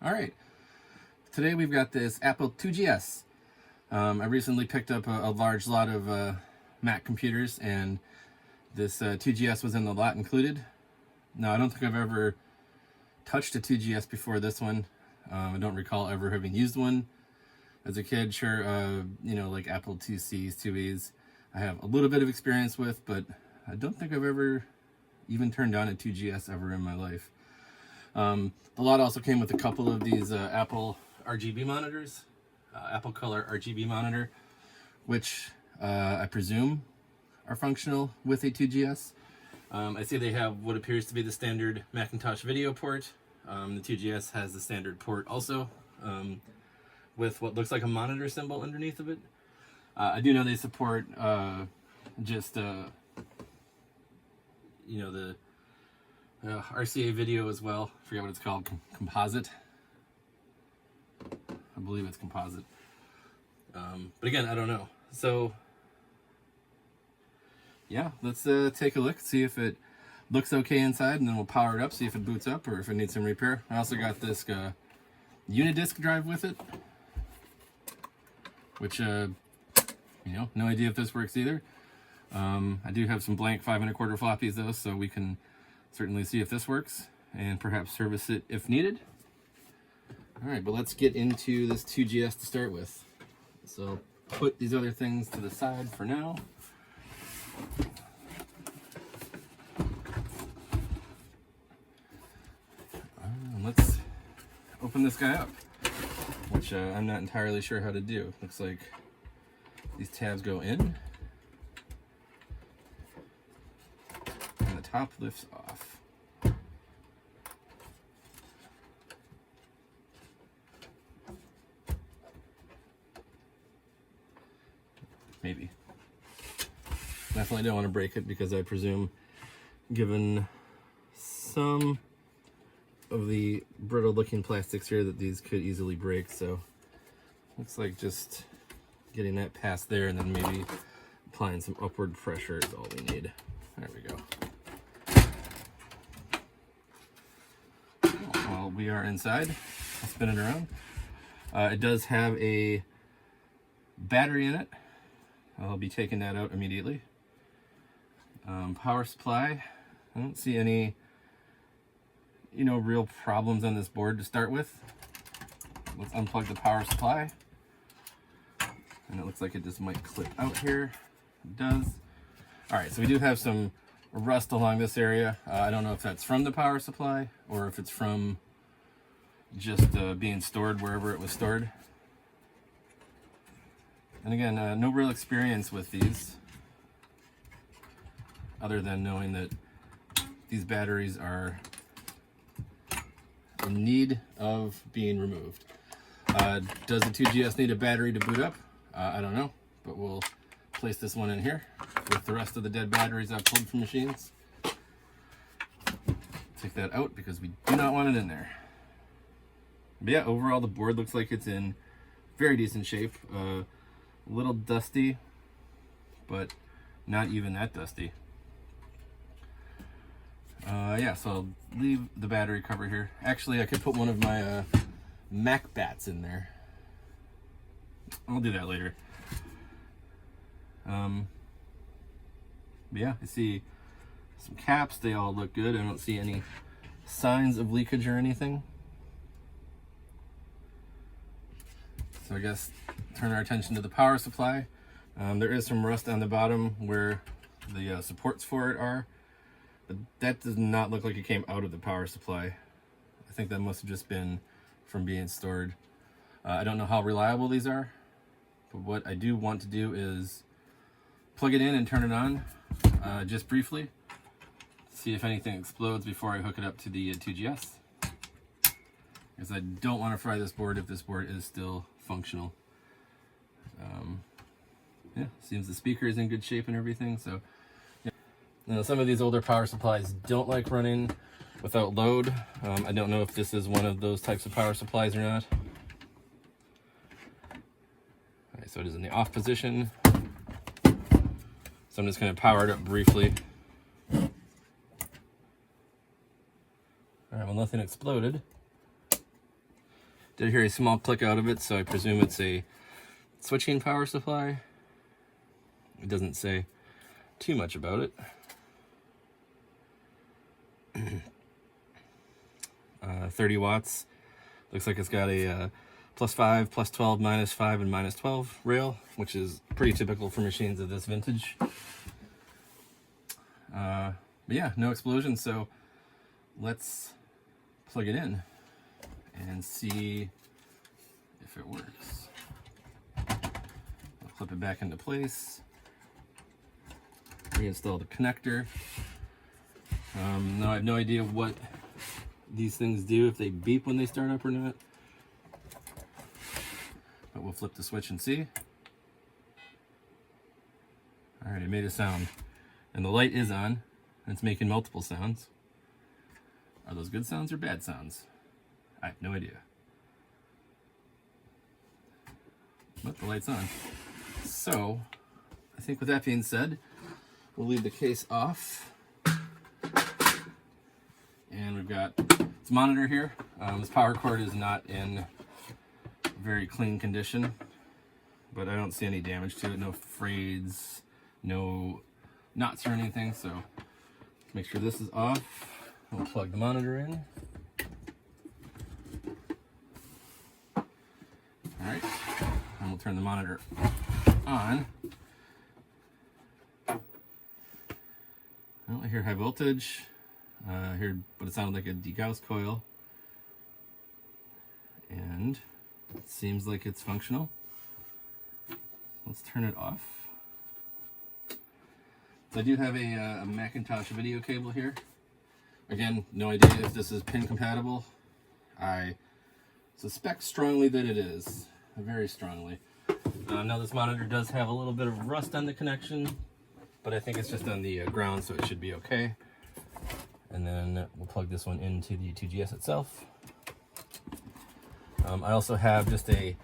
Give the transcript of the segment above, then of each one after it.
All right, today we've got this Apple IIGS. I recently picked up a large lot of Mac computers, and this IIGS was in the lot included. Now, I don't think I've ever touched a IIGS before this one. I don't recall ever having used one as a kid. Sure, like Apple IICs, IIEs, I have a little bit of experience with, but I don't think I've ever even turned on a IIGS ever in my life. The lot also came with a couple of these Apple RGB monitors, Apple Color RGB monitor, which I presume are functional with a IIGS. I see they have what appears to be the standard Macintosh video port. The IIGS has the standard port also, with what looks like a monitor symbol underneath of it. I do know they support the RCA video as well. I forget what it's called, composite. I believe it's composite. But again, I don't know. So yeah, let's take a look, see if it looks okay inside, and then we'll power it up, see if it boots up or if it needs some repair. I also got this Unidisc drive with it, which no idea if this works either. I do have some blank 5 1/4 floppies though, so we can certainly see if this works and perhaps service it if needed. All right, but let's get into this IIGS to start with. So put these other things to the side for now. Let's open this guy up, which I'm not entirely sure how to do. Looks like these tabs go in and the top lifts off. Maybe. Definitely don't want to break it, because I presume, given some of the brittle looking plastics here, that these could easily break. So looks like just getting that past there and then maybe applying some upward pressure is all we need. There we go. Well, we are inside. I'll spin it around. It does have a battery in it. I'll be taking that out immediately. Power supply. I don't see any real problems on this board to start with. Let's unplug the power supply. And it looks like it just might clip out here. It does. All right, so we do have some rust along this area. I don't know if that's from the power supply or if it's from just being stored wherever it was stored. And again, no real experience with these, other than knowing that these batteries are in need of being removed. Does the IIGS need a battery to boot up? I don't know, but we'll place this one in here with the rest of the dead batteries I've pulled from machines. Take that out because we do not want it in there. But yeah, overall the board looks like it's in very decent shape. A little dusty, but not even that dusty. Yeah, so I'll leave the battery cover here. Actually, I could put one of my Mac bats in there. I'll do that later. But yeah, I see some caps. They all look good. I don't see any signs of leakage or anything. So I guess turn our attention to the power supply. There is some rust on the bottom where the supports for it are, but that does not look like it came out of the power supply. I think that must have just been from being stored. I don't know how reliable these are, but what I do want to do is plug it in and turn it on just briefly, see if anything explodes before I hook it up to the IIGS, because I don't want to fry this board if this board is still functional. Yeah, seems the speaker is in good shape and everything. So yeah. Now, some of these older power supplies don't like running without load. I don't know if this is one of those types of power supplies or not. All right, so it is in the off position. So I'm just going to power it up briefly. All right, well, nothing exploded. Did hear a small click out of it, so I presume it's a switching power supply. It doesn't say too much about it. 30 watts. Looks like it's got a +5, +12, -5, and -12 rail, which is pretty typical for machines of this vintage. But yeah, no explosion, so let's plug it in and see if it works. I'll clip it back into place. Reinstall the connector. Now I have no idea what these things do, if they beep when they start up or not. But we'll flip the switch and see. Alright, it made a sound. And the light is on. And it's making multiple sounds. Are those good sounds or bad sounds? I have no idea. But the light's on. So, I think with that being said, we'll leave the case off. And we've got this monitor here. This power cord is not in very clean condition, but I don't see any damage to it. No frayeds, no knots or anything. So make sure this is off. We'll plug the monitor in. All right, and we'll turn the monitor on. Well, I hear high voltage. I heard what it sounded like a degauss coil, and it seems like it's functional. Let's turn it off. So I do have a Macintosh video cable here. Again, no idea if this is pin compatible. I suspect strongly that it is, very strongly. Now this monitor does have a little bit of rust on the connection, but I think it's just on the ground, so it should be okay. And then we'll plug this one into the 2GS itself. I also have just a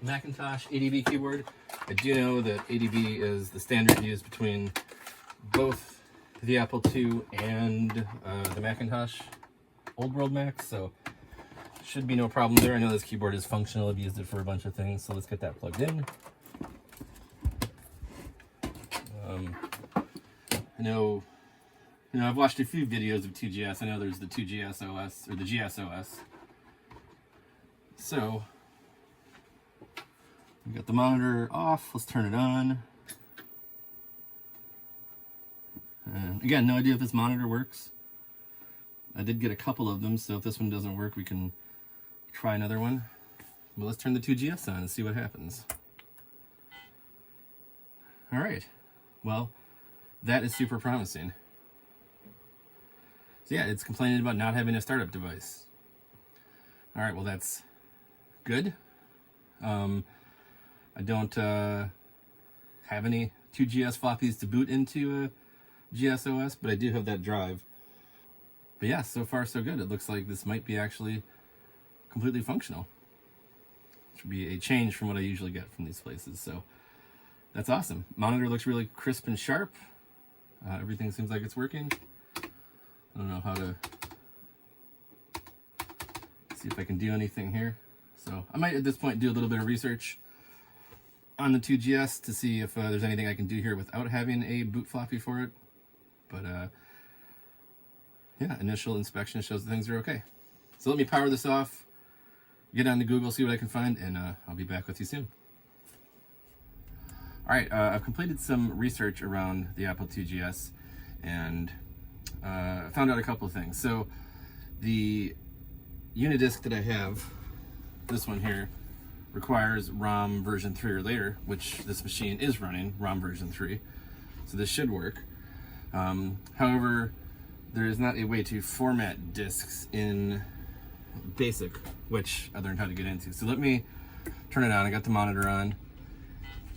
Macintosh ADB keyboard. I do know that ADB is the standard used between both the Apple II and the Macintosh Old World Macs, so should be no problem there. I know this keyboard is functional. I've used it for a bunch of things, so let's get that plugged in. I know, I've watched a few videos of 2GS. I know there's the 2GS OS, or the GS OS. So, we got the monitor off. Let's turn it on. And again, no idea if this monitor works. I did get a couple of them, so if this one doesn't work, we can try another one. But let's turn the 2GS on and see what happens. All right. Well, that is super promising. So yeah, it's complaining about not having a startup device. All right, well that's good. I don't have any 2GS floppies to boot into a GSOS, but I do have that drive. But yeah, so far so good. It looks like this might be actually completely functional. Which would be a change from what I usually get from these places. So that's awesome. Monitor looks really crisp and sharp. Everything seems like it's working. I don't know how to see if I can do anything here. So I might at this point do a little bit of research on the 2GS to see if there's anything I can do here without having a boot floppy for it. But yeah, initial inspection shows that things are okay. So let me power this off, get on to Google, see what I can find, and I'll be back with you soon. All right, I've completed some research around the Apple IIGS and found out a couple of things. So the Unidisc that I have, this one here, requires ROM version 3 or later, which this machine is running ROM version 3, so this should work. However, there is not a way to format discs in BASIC, which I learned how to get into. So let me turn it on. I got the monitor on.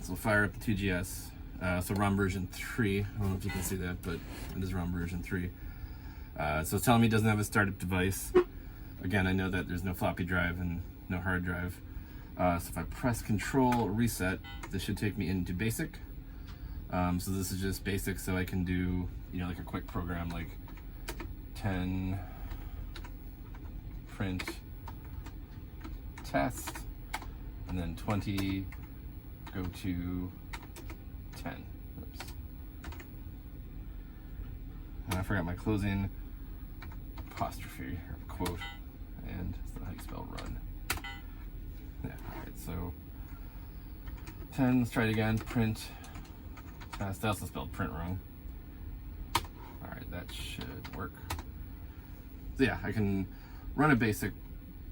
So we'll fire up the 2GS. So ROM version 3. I don't know if you can see that, but it is ROM version 3. So it's telling me it doesn't have a startup device. Again, I know that there's no floppy drive and no hard drive. So if I press Control Reset, this should take me into BASIC. So this is just BASIC, so I can do, like a quick program like 10 print test, and then 20 go to 10. Oops. And I forgot my closing apostrophe or quote, and that's not how you spell run. Yeah, alright, so 10, let's try it again, print test. I also spelled print wrong. Alright, that should work. So yeah, I can run a basic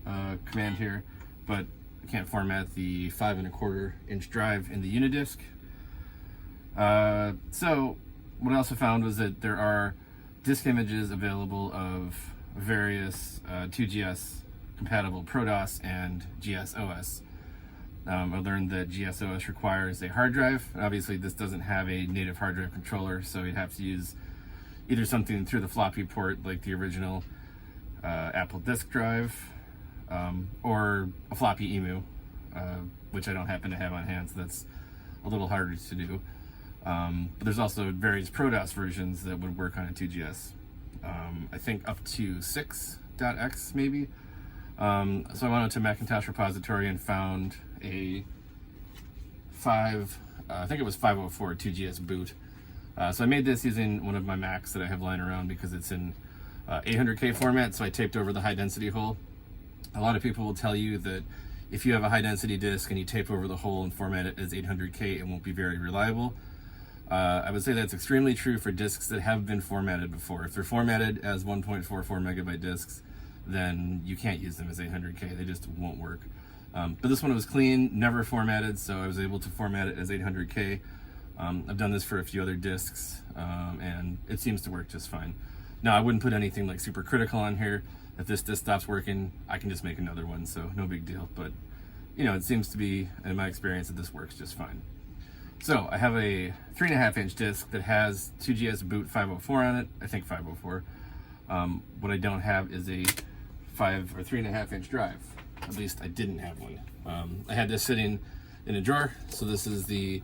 command here, but I can't format the 5 1/4 inch drive in the Unidisc. So what I also found was that there are disk images available of various 2GS compatible ProDOS and GSOS. I learned that GSOS requires a hard drive. Obviously this doesn't have a native hard drive controller, so you'd have to use either something through the floppy port like the original Apple disk drive, or a floppy emu, which I don't happen to have on hand, so that's a little harder to do. But there's also various ProDOS versions that would work on a 2GS. I think up to 6.x maybe. So I went onto Macintosh repository and found a I think it was 504 2GS boot. So I made this using one of my Macs that I have lying around because it's in 800K format, so I taped over the high density hole. A lot of people will tell you that if you have a high density disk and you tape over the hole and format it as 800K, it won't be very reliable. I would say that's extremely true for disks that have been formatted before. If they're formatted as 1.44 megabyte disks, then you can't use them as 800K. They just won't work. But this one was clean, never formatted, so I was able to format it as 800K. I've done this for a few other disks, and it seems to work just fine. Now, I wouldn't put anything like super critical on here. If this disk stops working, I can just make another one, so no big deal. But, you know, it seems to be, in my experience, that this works just fine. So, I have a 3.5 inch disk that has 2GS boot 504 on it. I think 504. What I don't have is a 5 or 3.5 inch drive. At least I didn't have one. I had this sitting in a drawer. So this is the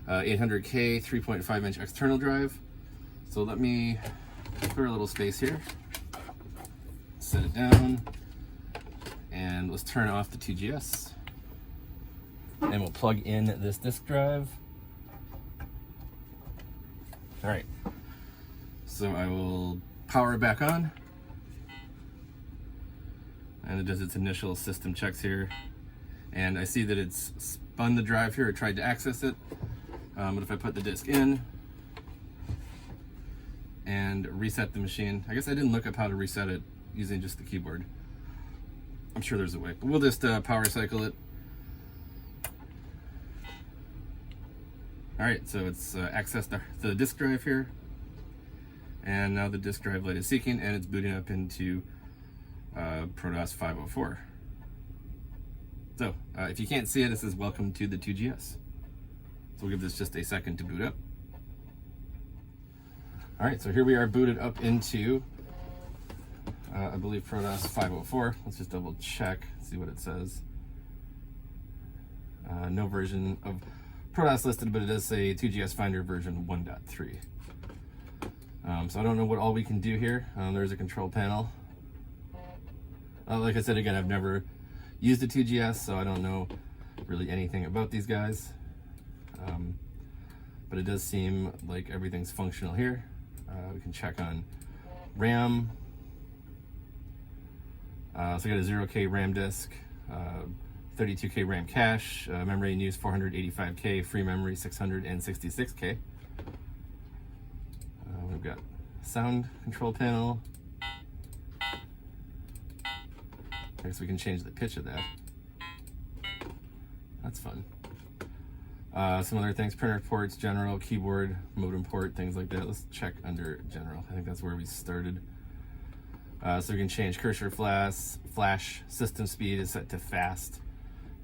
800K 3.5 inch external drive. So let me clear a little space here, set it down, and let's turn off the 2GS. And we'll plug in this disk drive. All right, so I will power it back on. And it does its initial system checks here. And I see that it's spun the drive here or tried to access it. But if I put the disk in and reset the machine, I guess I didn't look up how to reset it using just the keyboard. I'm sure there's a way, but we'll just power cycle it. All right, so it's accessed the disk drive here. And now the disk drive light is seeking and it's booting up into ProDOS 504. So if you can't see it, it says welcome to the 2GS. So we'll give this just a second to boot up. All right, so here we are booted up into, I believe, ProDOS 504. Let's just double check, see what it says. No version of ProDOS listed, but it does say 2GS Finder version 1.3. So I don't know what all we can do here. There's a control panel. Like I said, again, I've never used a 2GS, so I don't know really anything about these guys. But it does seem like everything's functional here. We can check on RAM. So I got a 0K RAM disk, 32K RAM cache, memory in use 485K, free memory 666K. We've got sound control panel. I guess we can change the pitch of that. That's fun. Some other things, printer ports, general, keyboard, modem port, things like that. Let's check under general. I think that's where we started. So we can change cursor flash, system speed is set to fast,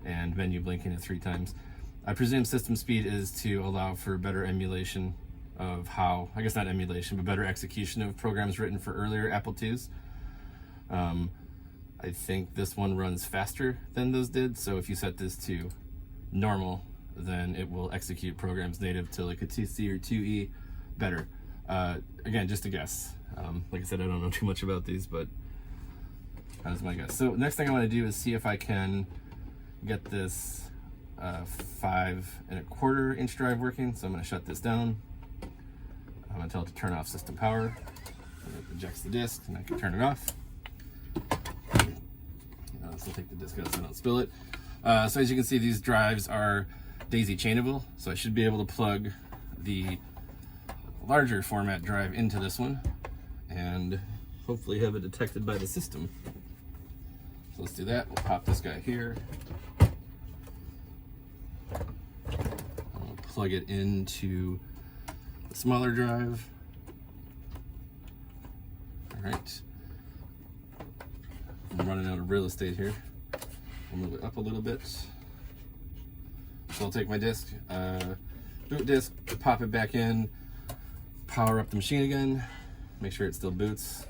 and menu blinking at 3 times. I presume system speed is to allow for better emulation of how, I guess not emulation, but better execution of programs written for earlier Apple IIs. I think this one runs faster than those did, so if you set this to normal, then it will execute programs native to like a 2C or 2E better. Again, just a guess. Like I said, I don't know too much about these, but that's my guess. So next thing I want to do is see if I can get this 5¼ inch drive working, so I'm going to shut this down. I'm going to tell it to turn off system power. It ejects the disk, and I can turn it off. So I'll take the disk out so I don't spill it. So as you can see, these drives are daisy chainable, so I should be able to plug the larger format drive into this one and hopefully have it detected by the system. So let's do that. We'll pop this guy here. I'll plug it into the smaller drive. All right. I'm running out of real estate here. I'll move it up a little bit. So I'll take my disk, boot disk, pop it back in, power up the machine again, make sure it still boots.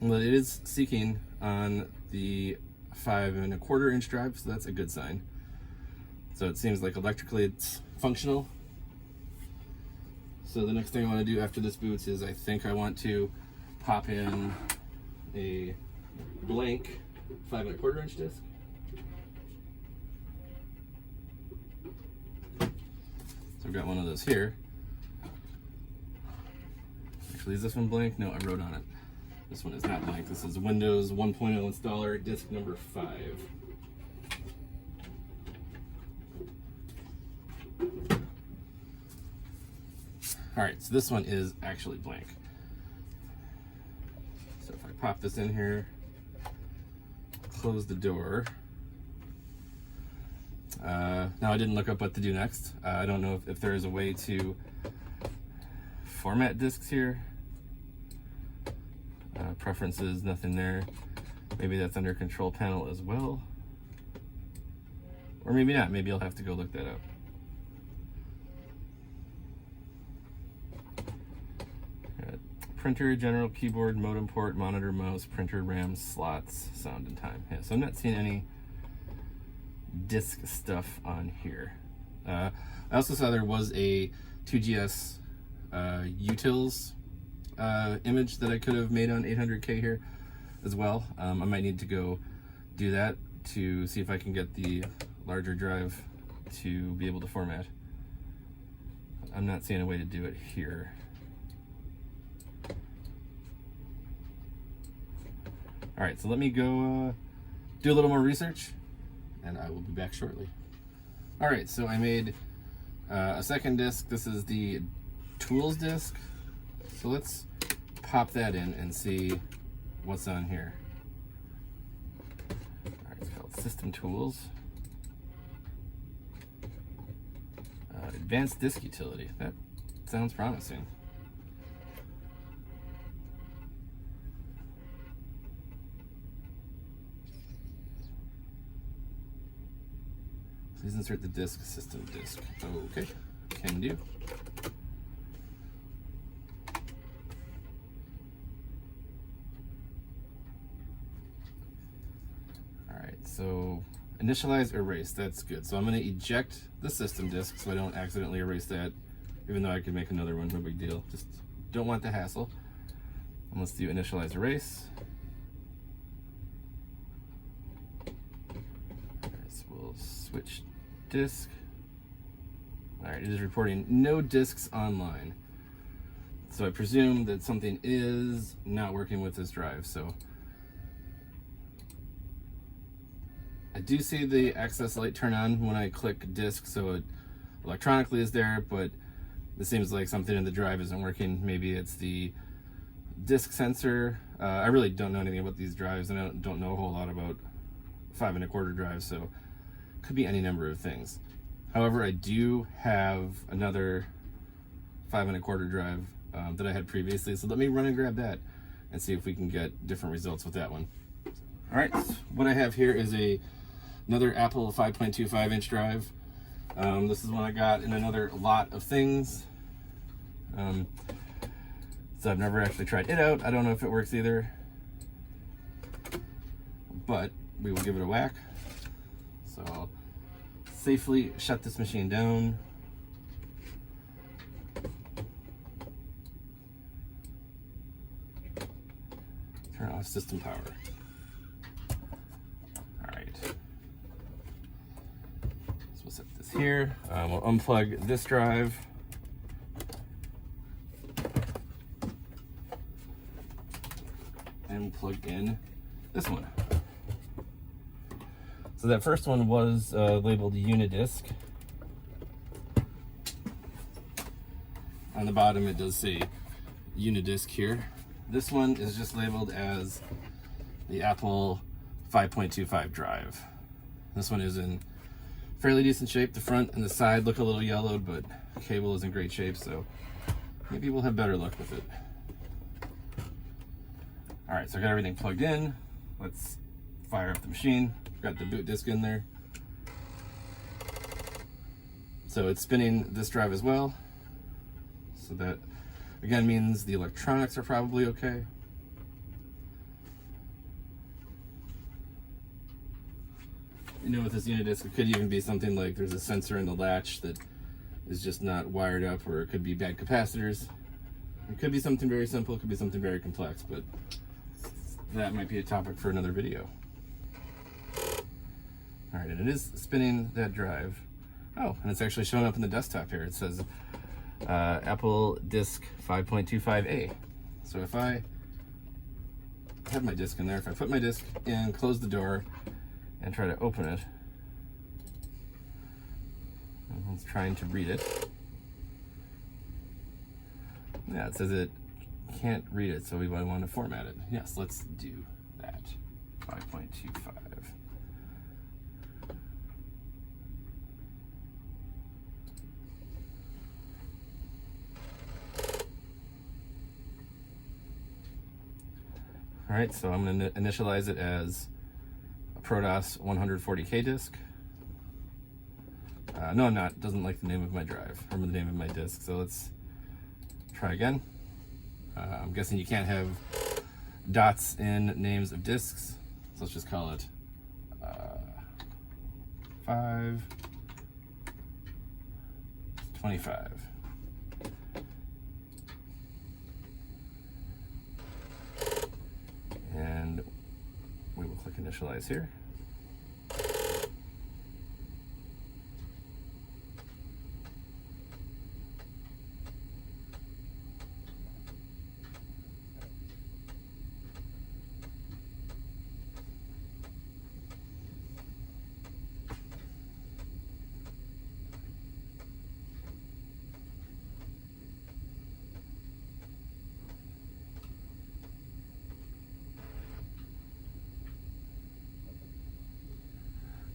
Well, it is seeking on the 5¼ inch drive, so that's a good sign. So it seems like electrically it's functional. So the next thing I want to do after this boots is I think I want to pop in a blank 5¼ inch disc. So I've got one of those here. Actually, is this one blank? No, I wrote on it. This one is not blank. This is Windows 1.0 installer, disk number 5. All right, so this one is actually blank. So if I pop this in here, close the door. Now I didn't look up what to do next. I don't know if there is a way to format disks here. Preferences, nothing there. Maybe that's under control panel as well. Or maybe not. Maybe I'll have to go look that up. Printer, general, keyboard, modem port, monitor, mouse, printer, RAM, slots, sound and time. Yeah, so I'm not seeing any disk stuff on here. I also saw there was a 2GS utils image that I could have made on 800K here as well. I might need to go do that to see if I can get the larger drive to be able to format. I'm not seeing a way to do it here. All right, so let me go do a little more research, and I will be back shortly. All right, so I made a second disk. This is the tools disk. So let's pop that in and see what's on here. All right, it's called System Tools. Advanced Disk Utility. That sounds promising. Please insert the disk, system disk. Okay, can do. All right, so initialize, erase, that's good. So I'm gonna eject the system disk so I don't accidentally erase that, even though I could make another one, no big deal. Just don't want the hassle. And let's do initialize, erase. All right, so we'll switch disk. All right, it is reporting no disks online. So I presume that something is not working with this drive. So I do see the access light turn on when I click disk, so it electronically is there, but it seems like something in the drive isn't working. Maybe it's the disk sensor. I really don't know anything about these drives, and I don't know a whole lot about 5¼ drives, so could be any number of things. However, I do have another 5¼ drive that I had previously, so let me run and grab that and see if we can get different results with that one. All right, what I have here is another Apple 5.25 inch drive. This is one I got in another lot of things. So I've never actually tried it out. I don't know if it works either, but we will give it a whack. So I'll safely shut this machine down. Turn off system power. All right. here. We'll unplug this drive. And plug in this one. So that first one was labeled Unidisc. On the bottom it does say Unidisc here. This one is just labeled as the Apple 5.25 drive. This one is in fairly decent shape. The front and the side look a little yellowed, but the cable is in great shape, so maybe we'll have better luck with it. All right, so I got everything plugged in. Let's fire up the machine. Got the boot disk in there. So it's spinning this drive as well. So that, again, means the electronics are probably okay. You know, with this Unidisc, it could even be something like there's a sensor in the latch that is just not wired up, or it could be bad capacitors. It could be something very simple, it could be something very complex, but that might be a topic for another video. All right, and it is spinning that drive. Oh, and it's actually showing up in the desktop here. It says Apple Disk 5.25A. So if I have my disk in there, if I put my disk in, close the door, and try to open it, and it's trying to read it. Yeah, it says it can't read it, so we might want to format it. Yes, let's do that. 5.25. All right, so I'm going to initialize it as a ProDOS 140K disk. No, I'm not. It doesn't like the name of my drive, or the name of my disk. So let's try again. I'm guessing you can't have dots in names of disks, so let's just call it 525. And we will click initialize here.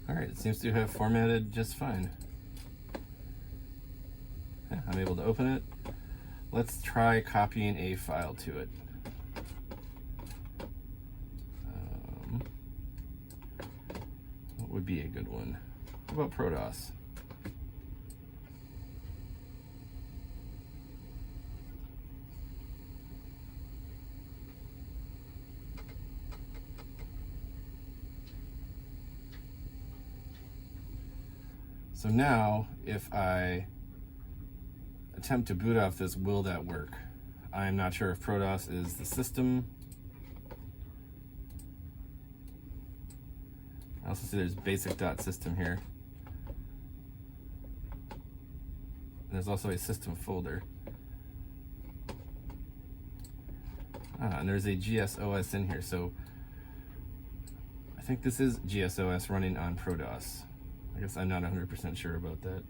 All right, it seems to have formatted just fine. Yeah, I'm able to open it. Let's try copying a file to it. What would be a good one? How about ProDOS? So now, if I attempt to boot off this, will that work? I'm not sure if ProDOS is the system. I also see there's basic.system here. And there's also a system folder. And there's a GSOS in here, so I think this is GSOS running on ProDOS. I guess I'm not 100% sure about that.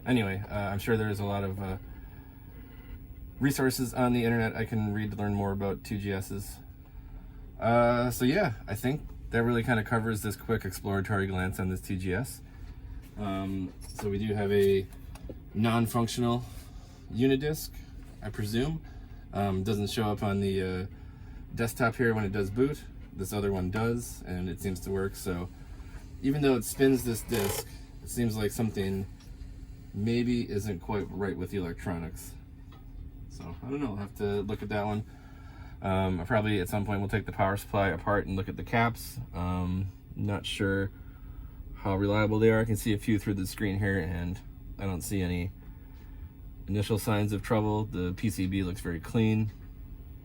Anyway, I'm sure there's a lot of resources on the internet I can read to learn more about 2GSs. So yeah, I think that really kind of covers this quick exploratory glance on this 2GS. So we do have a non-functional Unidisc, I presume. Doesn't show up on the desktop here when it does boot. This other one does, and it seems to work. So even though it spins this disk, it seems like something maybe isn't quite right with the electronics. So I don't know, I'll have to look at that one. I probably at some point will take the power supply apart and look at the caps. Not sure how reliable they are. I can see a few through the screen here, and I don't see any initial signs of trouble. The PCB looks very clean,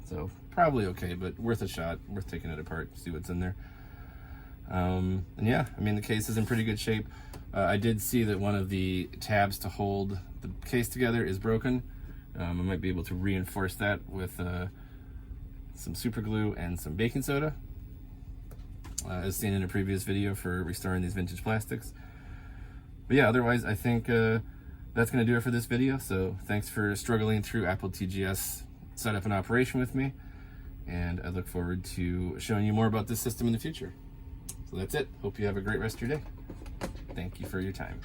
so probably okay, but worth a shot, worth taking it apart, see what's in there. And yeah, I mean, the case is in pretty good shape. I did see that one of the tabs to hold the case together is broken. I might be able to reinforce that with some super glue and some baking soda, as seen in a previous video for restoring these vintage plastics. But yeah, otherwise I think that's going to do it for this video. So thanks for struggling through Apple IIGS setup and operation with me, and I look forward to showing you more about this system in the future. So that's it. Hope you have a great rest of your day. Thank you for your time.